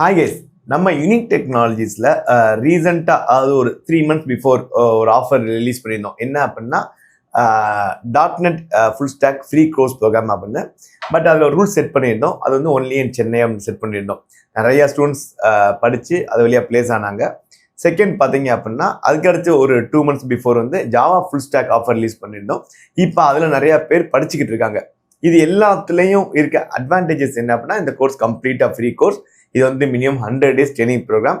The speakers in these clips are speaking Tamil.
ஹாய் கைஸ், நம்ம யூனிக் டெக்னாலஜிஸில் ரீசெண்டாக அது ஒரு 3 months பிஃபோர் ஒரு ஆஃபர் ரிலீஸ் பண்ணியிருந்தோம். என்ன அப்படின்னா .NET full stack free course program அப்படின்னு. பட் அதில் ஒரு ரூல்ஸ் செட் பண்ணியிருந்தோம். அது வந்து ஒன்லி இன் சென்னை அப்படின்னு செட் பண்ணியிருந்தோம். நிறையா ஸ்டூடெண்ட்ஸ் படித்து அது வழியாக ப்ளேஸ் ஆனாங்க. செகண்ட் பார்த்தீங்க அப்படின்னா அதுக்கடுத்து ஒரு 2 months பிஃபோர் வந்து Java full stack offer release பண்ணியிருந்தோம். இப்போ அதில் நிறையா பேர் படிச்சுக்கிட்டு இருக்காங்க. இது எல்லாத்துலேயும் இருக்க அட்வான்டேஜஸ் என்ன அப்படின்னா, இந்த கோர்ஸ் கம்ப்ளீட்டாக ஃப்ரீ கோர்ஸ். இது வந்து மினிமம் 100 days ட்ரெயினிங் ப்ரோக்ராம்.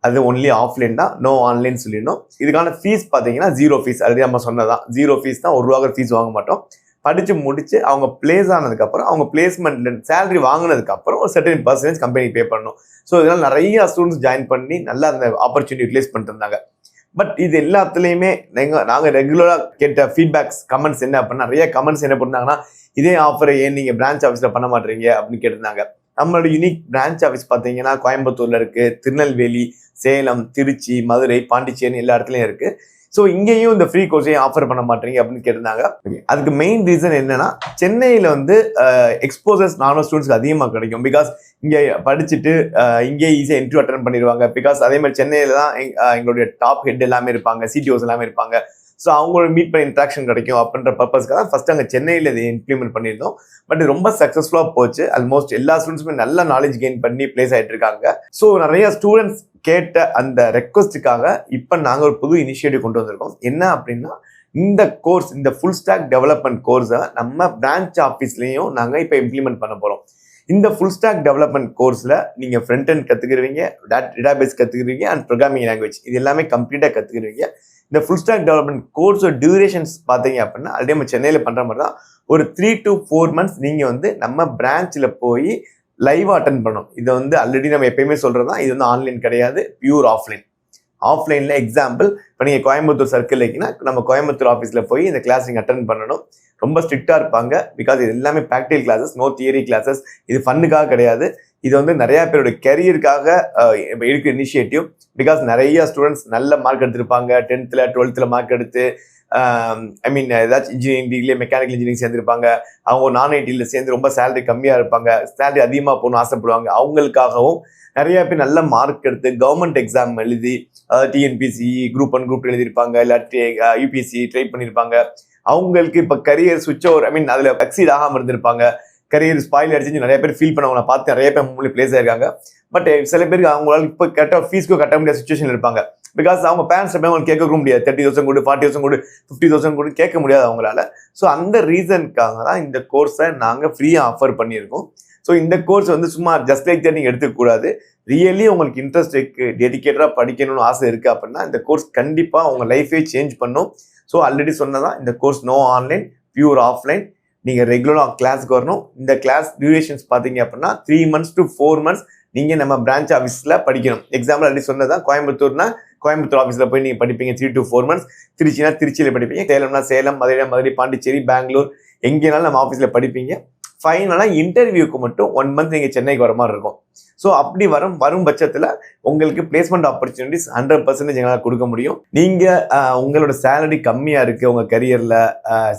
அது ஒன்லி ஆஃப்லைன் தான், நோ ஆன்லைன் சொல்லிடணும். இதுக்கான ஃபீஸ் பார்த்தீங்கன்னா 0 ஃபீஸ். அது நம்ம சொன்னதான் 0 ஃபீஸ் தான். ₹1 ஃபீஸ் வாங்க மாட்டோம். படித்து முடிச்சு அவங்க பிளேஸ் ஆனதுக்கப்புறம் அவங்க பிளேஸ்மெண்ட்ல சேலரி வாங்கினதுக்கப்புறம் ஒரு சர்டன் % கம்பெனி பே பண்ணணும். ஸோ இதனால் நிறைய ஸ்டூடெண்ட்ஸ் ஜாயின் பண்ணி நல்லா அந்த ஆப்பர்ச்சுனிட்டி யூட்டிலைஸ் பண்ணிட்டு இருந்தாங்க. பட் இது எல்லாத்துலேயுமே நாங்கள் ரெகுலராக கேட்ட ஃபீட்பேக்ஸ் கமெண்ட்ஸ் என்ன அப்படின்னா, நிறைய கமெண்ட்ஸ் என்ன பண்ணாங்கன்னா, இதே ஆஃபரை ஏன் நீங்கள் பிரான்ச் ஆஃபீஸில் பண்ண மாட்டீங்க அப்படின்னு கேட்டிருந்தாங்க. நம்மளோட யூனிக் பிரான்ச் ஆஃபீஸ் பார்த்தீங்கன்னா கோயம்புத்தூர்ல இருக்கு, திருநெல்வேலி, சேலம், திருச்சி, மதுரை, பாண்டிச்சேரி எல்லா இடத்துலையும் இருக்கு. ஸோ இங்கேயும் இந்த ஃப்ரீ கோர்ஸையும் ஆஃபர் பண்ண மாட்டீங்க அப்படின்னு கேட்டிருந்தாங்க. அதுக்கு மெயின் ரீசன் என்னன்னா, சென்னையில் வந்து எக்ஸ்போசர்ஸ் நார்மல் ஸ்டூடெண்ட்ஸ்க்கு அதிகமாக கிடைக்கும். பிகாஸ் இங்கே படிச்சுட்டு இங்கே ஈஸியாக இன்டர்வியூ அட்டன் பண்ணிடுவாங்க. பிகாஸ் அதே மாதிரி சென்னையில் தான் எங்களுடைய டாப் ஹெட் எல்லாமே இருப்பாங்க, சிடிஓஸ் எல்லாமே இருப்பாங்க. ஸோ அவங்களோட மீட் பண்ணி இன்ட்ராக்ஷன் கிடைக்கும் அப்படின்ற பர்பஸ்க்காக தான் ஃபர்ஸ்ட் அங்கே சென்னையில் இதை இம்ப்ளிமெண்ட் பண்ணியிருந்தோம். பட் ரொம்ப சக்ஸஸ்ஃபுல்லாக போச்சு. ஆல்மோஸ்ட் எல்லா ஸ்டூடெண்ட்ஸுமே நல்ல நாலேஜ் கெயின் பண்ணி பிளேஸ் ஆகிட்டு இருக்காங்க. ஸோ நிறைய ஸ்டூடெண்ட்ஸ் கேட்ட அந்த ரெக்வஸ்ட்டுக்காக இப்போ நாங்கள் ஒரு புது இனிஷியேட்டிவ் கொண்டு வந்திருக்கோம். என்ன அப்படின்னா, இந்த கோர்ஸ், இந்த ஃபுல் ஸ்டாக் டெவலப்மெண்ட் கோர்ஸை நம்ம பிரான்ச் ஆஃபீஸ்லேயும் நாங்கள் இப்போ இம்ப்ளிமெண்ட் பண்ண போகிறோம். இந்த ஃபுல் ஸ்டாக் டெவலப்மெண்ட் கோர்ஸில் நீங்கள் ஃப்ரண்ட் எண்ட் கற்றுக்குருவீங்க, டேட்டாபேஸ் கற்றுக்குருவீங்க அண்ட் ப்ரோக்ராமிங் லாங்குவேஜ் இது எல்லாமே கம்ப்ளீட்டாக கற்றுக்குருவீங்க. இந்த ஃபுல் ஸ்டாக் டெவலப்மெண்ட் கோர்ஸோட டியூரேஷன்ஸ் பார்த்தீங்க அப்படின்னா ஆல்ரெடி நம்ம சென்னையில் பண்ணுற மாதிரி தான். ஒரு 3 to 4 months நீங்கள் வந்து நம்ம பிரான்ச்சில் போய் லைவாக அட்டன் பண்ணணும். இதை வந்து ஆல்ரெடி நம்ம எப்பயுமே சொல்கிறது தான், இது வந்து ஆன்லைன் கிடையாது, பியூர் ஆஃப்லைன். ஆஃப்லைனில் எக்ஸாம்பிள், இப்போ நீங்கள் கோயம்புத்தூர் சர்க்கிள் இருக்குன்னா நம்ம கோயம்புத்தூர் ஆஃபீஸில் போய் இந்த கிளாஸ் நீங்கள் அட்டன் பண்ணணும். ரொம்ப ஸ்ட்ரிக்டாக இருப்பாங்க. பிகாஸ் இது எல்லாமே practical classes, no theory classes. இது ஃபன்னுக்காக கிடையாது. இது வந்து நிறையா பேரோட கெரியருக்காக எடுக்கிற இனிஷியேட்டிவ். பிகாஸ் நிறைய ஸ்டூடெண்ட்ஸ் நல்ல மார்க் எடுத்திருப்பாங்க, 10th 12th மார்க் எடுத்து ஏதாச்சும் இன்ஜினியரிங் டிகிரியில் மெக்கானிக்கல் இன்ஜினியரிங் சேர்ந்துருப்பாங்க. அவங்க நான் ஐடியில் சேர்ந்து ரொம்ப சேலரி கம்மியாக இருப்பாங்க, சேலரி அதிகமாக போகணும்னு ஆசைப்படுவாங்க. அவங்களுக்காகவும் நிறைய பேர் நல்ல மார்க் எடுத்து கவர்மெண்ட் எக்ஸாம் எழுதி, அதாவது டிஎன்பிசி குரூப் 1 குரூப் 2 எழுதியிருப்பாங்க, இல்லாட்டி யூபிஎஸ்சி ட்ரை பண்ணியிருப்பாங்க. அவங்களுக்கு இப்போ கரியர் சுவிட்ச் ஓவர் அதில் சக்சீட் ஆகாமல் இருந்திருப்பாங்க. கரியர் ஸ்பாயில் அடிச்சு நிறைய பேர் ஃபீல் பண்ணவங்களை பார்த்து நிறைய பேர் முன்னாடி பிளேஸ் ஆயிருக்காங்க. பட் சில பேருக்கு அவங்களால இப்போ ஃபீஸ்க்கு கட்ட முடியாத சுச்சுவேஷன் இருப்பாங்க. பிகாஸ் அவங்க பேரண்ட்ஸ் அவங்க கேட்க முடியாது. 30,000 கொடு, 40,000 கொடு, 50,000 கொடு கேட்க முடியாது அவங்களால. ஸோ அந்த ரீசனுக்காக தான் இந்த கோர்ஸை நாங்கள் ஃப்ரீயாக ஆஃபர் பண்ணியிருக்கோம். ஸோ இந்த கோர்ஸ் வந்து சும்மா ஜஸ்ட் லைக் தான் நீங்கள் எடுத்துக்கூடாது. ரியலி உங்களுக்கு இன்ட்ரெஸ்ட் இருக்குது, டெடிக்கேட்டடாக படிக்கணும்னு ஆசை இருக்குது அப்படின்னா இந்த கோர்ஸ் கண்டிப்பாக உங்கள் லைஃபே சேஞ்ச் பண்ணும். ஸோ ஆல்ரெடி சொன்னதான், இந்த course no online, pure offline. நீங்கள் ரெகுலராக கிளாஸ்க்கு வரணும். இந்த கிளாஸ் டியூரேஷன்ஸ் பார்த்தீங்க அப்படின்னா 3 months to 4 months நீங்கள் நம்ம பிரான்ச் ஆஃபீஸில் படிக்கணும். எக்ஸாம்பிள் அப்படி சொன்னதான், கோயம்புத்தூர்னா கோயம்புத்தூர் ஆஃபீஸில் போய் நீங்கள் படிப்பீங்க 3 to 4 months. திருச்சினா திருச்சியில் படிப்பீங்க, சேலம்னா சேலம், மதுரை, பாண்டிச்சேரி, பெங்களூர், எங்கேனாலும் நம்ம ஆஃபீஸில் படிப்பீங்க. ஃபைனலாக இன்டர்வியூக்கு மட்டும் 1 month நீங்கள் சென்னைக்கு வர மாதிரி இருக்கும். ஸோ அப்படி வரும் பட்சத்தில் உங்களுக்கு பிளேஸ்மெண்ட் ஆப்பர்ச்சுனிட்டிஸ் 100% எங்களால் கொடுக்க முடியும். நீங்கள் உங்களோட சேலரி கம்மியாக இருக்குது, உங்கள் கரியரில்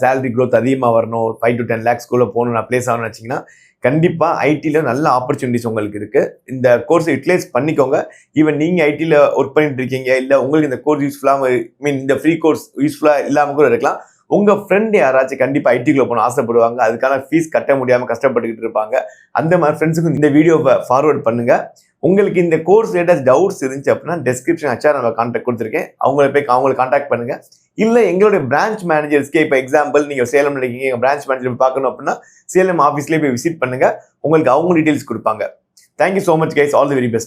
சேலரி க்ரோத் அதிகமாக வரணும், 5 to 10 lakhs போகணும், நான் பிளேஸ் ஆகணும்னு வச்சிங்கன்னா கண்டிப்பாக ஐடியில் நல்ல ஆப்பர்ச்சுனிட்டிஸ் உங்களுக்கு இருக்குது. இந்த கோர்ஸை யூட்டிலைஸ் பண்ணிக்கோங்க. ஈவன் நீங்கள் ஐடியில் ஒர்க் பண்ணிட்டு இருக்கீங்க, இல்லை உங்களுக்கு இந்த கோர்ஸ் யூஸ்ஃபுல்லாக இந்த ஃப்ரீ கோர்ஸ் யூஸ்ஃபுல்லாக இல்லாமல் கூட இருக்கலாம். உங்கள் ஃப்ரெண்ட் யாராச்சும் கண்டிப்பாக ஐடிக்குள்ளே போகணும் ஆசைப்படுவாங்க, அதுக்கான ஃபீஸ் கட்ட முடியாமல் கஷ்டப்பட்டுக்கிட்டு இருப்பாங்க. அந்த மாதிரி ஃப்ரெண்ட்ஸுக்கும் இந்த வீடியோவை ஃபார்வர்ட் பண்ணுங்கள். உங்களுக்கு இந்த கோர்ஸ் ஏதாச்சும் டவுட்ஸ் இருந்துச்சு அப்படின்னா டெஸ்கிரிப்ஷன் நம்ம கான்டாக்ட் கொடுத்துருக்கேன், அவங்களை கான்டாக்ட் பண்ணுங்கள். இல்லை எங்களுடைய பிரான்ச் மேனேஜர்ஸ்க்கே, இப்போ எக்ஸாம்பிள் நீங்கள் சேலம் இருக்கீங்க, எங்கள் பிரான்ச் மேனேஜர் பார்க்கணும் அப்படின்னா சேலம் ஆஃபீஸ்லேயே போய் விசிட் பண்ணுங்கள், உங்களுக்கு அவங்க டீட்டெயில்ஸ் கொடுப்பாங்க. Thank you so much guys, all the very best.